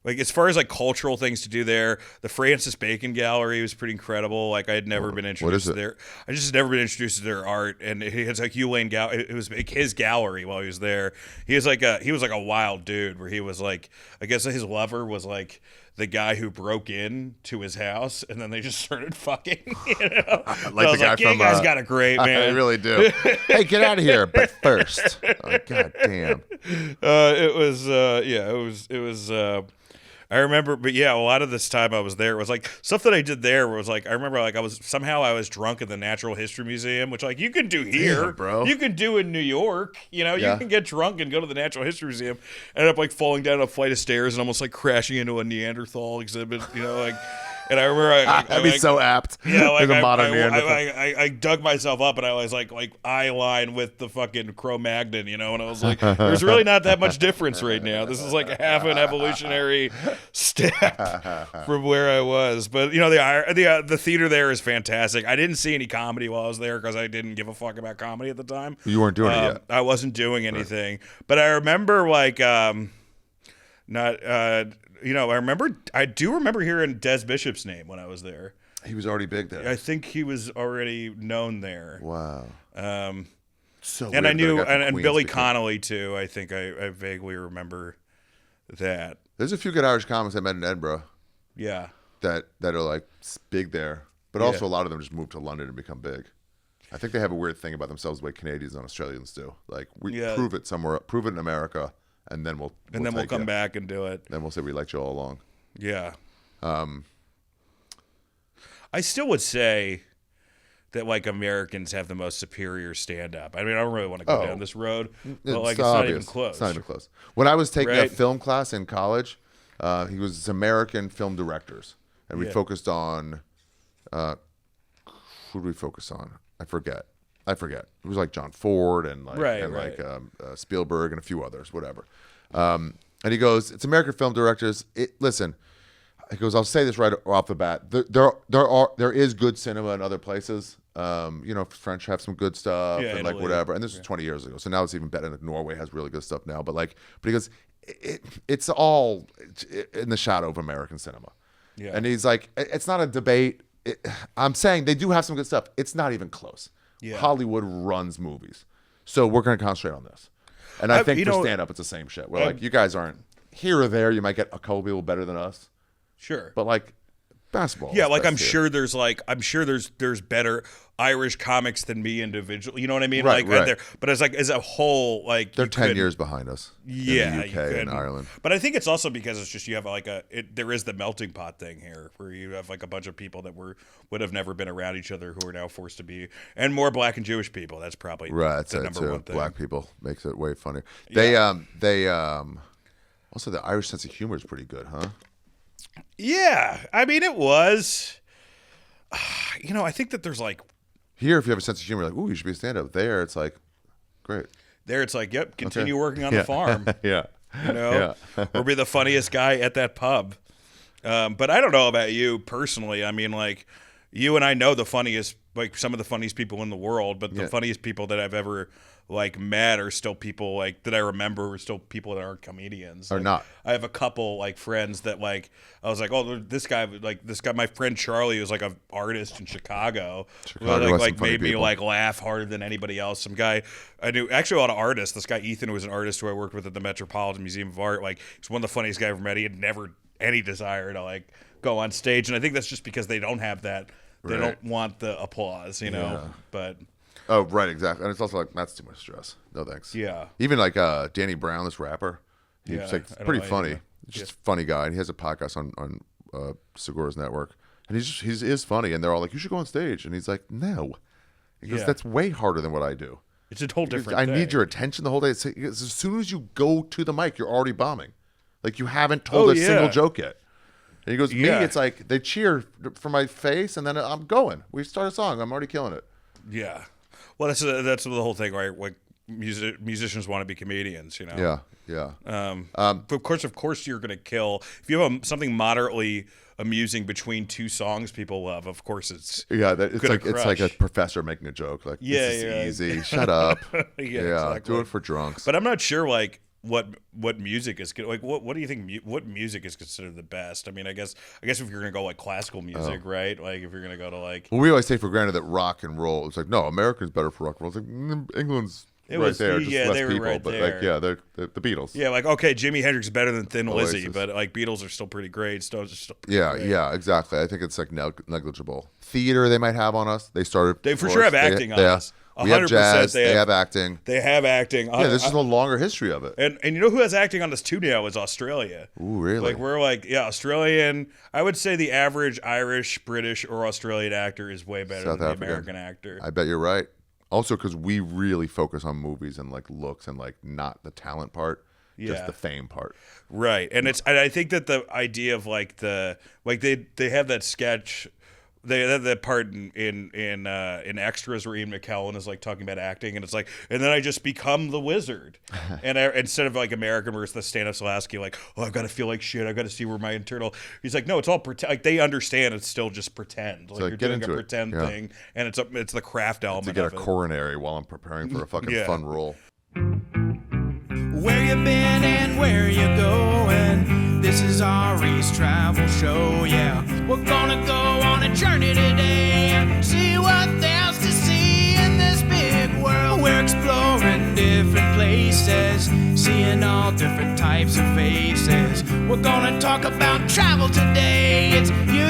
Like as far as like cultural things to do there, the Francis Bacon Gallery was pretty incredible. Like I had never been What is introduced to it? their, I just never been introduced to their art. And he has like Hugh Lane it was like his gallery while he was there. He was like a wild dude where he was like, I guess his lover was like the guy who broke in to his house, and then they just started fucking. You know, Like so the I was guy like, yeah, from, you guys got it great, I man. really do. Hey, get out of here! But first, God damn. It was I remember, but yeah, a lot of this time I was there was like stuff that I did there was like I remember like I was drunk at the Natural History Museum, which like you can do here, Damn, bro. you can do in New York, you know, Yeah. you can get drunk and go to the Natural History Museum. Ended up like falling down a flight of stairs and almost like crashing into a Neanderthal exhibit, you know, like. And I remember That'd be so apt. yeah, like There's a modern Neanderthal. I dug myself up and I was like eye line with the fucking Cro-Magnon, you know, and I was like, there's really not that much difference right now. This is like half an evolutionary step from where I was. But you know, the theater there is fantastic. I didn't see any comedy while I was there because I didn't give a fuck about comedy at the time. You weren't doing it yet. I wasn't doing anything, but I remember like not. You know, I do remember hearing Des Bishop's name when I was there. He was already big there. I think he was already known there. Wow. So And weird I knew, that a guy from and Queens Billy became- Connolly too. I think I vaguely remember that. There's a few good Irish comics I met in Edinburgh Yeah. that are like big there, but also a lot of them just moved to London and become big. I think they have a weird thing about themselves the way Canadians and Australians do. Like we prove it somewhere, prove it in America, and then we'll come back and do it. Then we'll say we liked you all along. Yeah. I still would say that like Americans have the most superior stand-up. I mean, I don't really want to go down this road, but like it's not even close. It's not even close. When I was taking a Right? film class in college, he was American film directors, and we focused on. Who did we focus on? I forget. It was like John Ford and like Spielberg and a few others, whatever. And he goes, "It's American film directors. Listen." He goes, "I'll say this right off the bat. There is good cinema in other places. You know, French have some good stuff and like Italy. whatever. And this was 20 years ago, so now it's even better. Like Norway has really good stuff now. But he goes, it's all in the shadow of American cinema. Yeah. And he's like, it's not a debate. I'm saying they do have some good stuff. It's not even close. Yeah. Hollywood runs movies, so we're going to concentrate on this. And I think for stand up, it's the same shit. Where like you guys aren't here or there. You might get a couple people better than us. Sure. But like basketball. Yeah, is like best I'm sure there's better Irish comics than me individually. You know what I mean? Right, like right. but it's like as a whole, like They're you 10 could- years behind us. Yeah, in the you UK and couldn't. Ireland. But I think it's also because it's just you have like there is the melting pot thing here, where you have like a bunch of people that would have never been around each other who are now forced to be, and more Black and Jewish people. That's probably Right, that's the it number too. one thing. Black people makes it way funnier. They also the Irish sense of humor is pretty good, huh? Yeah, I mean it was. You know, I think that there's like Here, if you have a sense of humor, like, ooh, you should be a stand-up. There, it's like, great. there it's like, yep, continue working on the farm. Yeah. You know, or be the funniest guy at that pub. But I don't know about you personally. I mean, like, you and I know the funniest, like some of the funniest people in the world, but the funniest people that I've ever like met are still people like that I remember are still people that aren't comedians. Or Like, not. I have a couple like friends that like I was like, oh, this guy, my friend Charlie, who's like an artist in Chicago, Chicago who, has like some funny made me people. like laugh harder than anybody else. Some guy I knew, actually a lot of artists. This guy Ethan, who was an artist who I worked with at the Metropolitan Museum of Art, like he's one of the funniest guy I ever met. He had never any desire to like go on stage, and I think that's just because they don't have that. They Right. don't want the applause, you know. Yeah. But Oh, right, exactly. And it's also like, that's too much stress. No thanks. yeah, Even like Danny Brown, this rapper, he's Yeah, like I don't pretty know funny. either. Just a funny guy. And he has a podcast on Segura's network. And he is funny. And they're all like, you should go on stage. And he's like, no. He goes, Yeah. that's way harder than what I do. it's a whole Because different. I thing. need your attention the whole day. As soon as you go to the mic, you're already bombing. Like you haven't told a single joke yet. And he goes, me, Yeah. it's like they cheer for my face, and then I'm going. We start a song. I'm already killing it. Yeah. Well, that's the whole thing, right? Like musicians want to be comedians, you know. Yeah. But of course, you're gonna kill if you have something moderately amusing between two songs people love. Of course, it's Yeah, gonna it's like a crush. professor making a joke. Like, Yeah, this is yeah. easy. Shut up. Yeah, exactly. Do it for drunks. But I'm not sure, like, what music is good. Like what do you think? What music is considered the best? I mean, I guess if you're gonna go like classical music, right? Like if you're gonna go to like. Well, we always take for granted that rock and roll. It's like no, America's better for rock and roll. It's like England's right there, just less they were people. Right but there. like they're the Beatles. Yeah, like okay, Jimi Hendrix is better than Thin Lizzy, Oasis. but like Beatles are still pretty great. Stones are still pretty great. Yeah, exactly. I think it's like negligible. Theater they might have on us. They started. They for sure have acting on us. We have 100% jazz. They have acting. They have acting. Yeah, there's just a longer history of it. And you know who has acting on us too now is Australia. Ooh, really? Like we're like Australian. I would say the average Irish, British, or Australian actor is way better South than African. the American actor. I bet you're right. Also, because we really focus on movies and like looks and like not the talent part, just the fame part. Right, and I think that the idea of like they have that sketch. They have that part in Extras where Ian McKellen is like talking about acting, and it's like, and then I just become the wizard, and instead of like American versus the Stanislavski, like, oh, I've got to feel like shit, I've got to see where my internal. He's like, no, it's all pretend. Like they understand it's still just pretend. Like so you're doing a pretend thing, and it's the craft element. To get of a coronary while I'm preparing for a fucking fun role. Where you been and where you going? This is Ari's travel show, yeah. We're gonna go on a journey today, see what there's to see in this big world. We're exploring different places, seeing all different types of faces. We're gonna talk about travel today. It's you